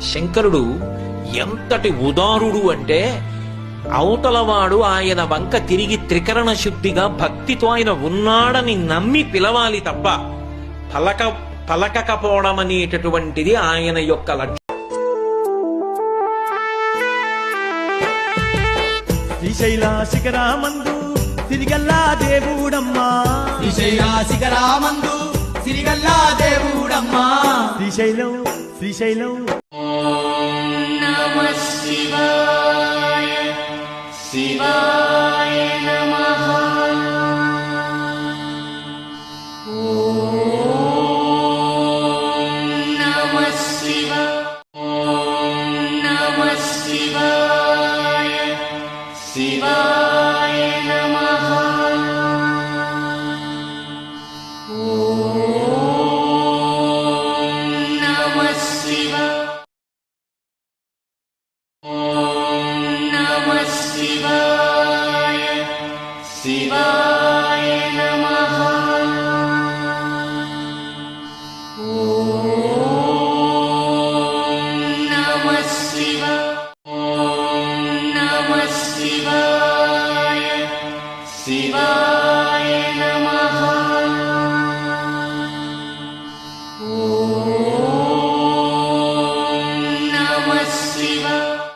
శంకరుడు ఎంతటి ఉదారుడు అంటే అవతలవాడు ఆయన వంక తిరిగి త్రికరణ శుద్ధిగా భక్తితో ఆయన ఉన్నాడని నమ్మి పిలవాలి తప్ప పలకకపోవడం అనేటటువంటిది ఆయన యొక్క లక్ష్యం. శ్రీశైల శిఖరామందు సిరిగల్లా దేవుడమ్మా, శ్రీశైల శిఖరామందు సిరిగల్లా దేవుడమ్మా, శ్రీశైలం శ్రీశైలం. నమః శివాయ శివాయ నమః. ఓం నమః శివాయ శివాయ నమః. శివాయ నమః. ఓం నమః శివాయ శివాయ నమః.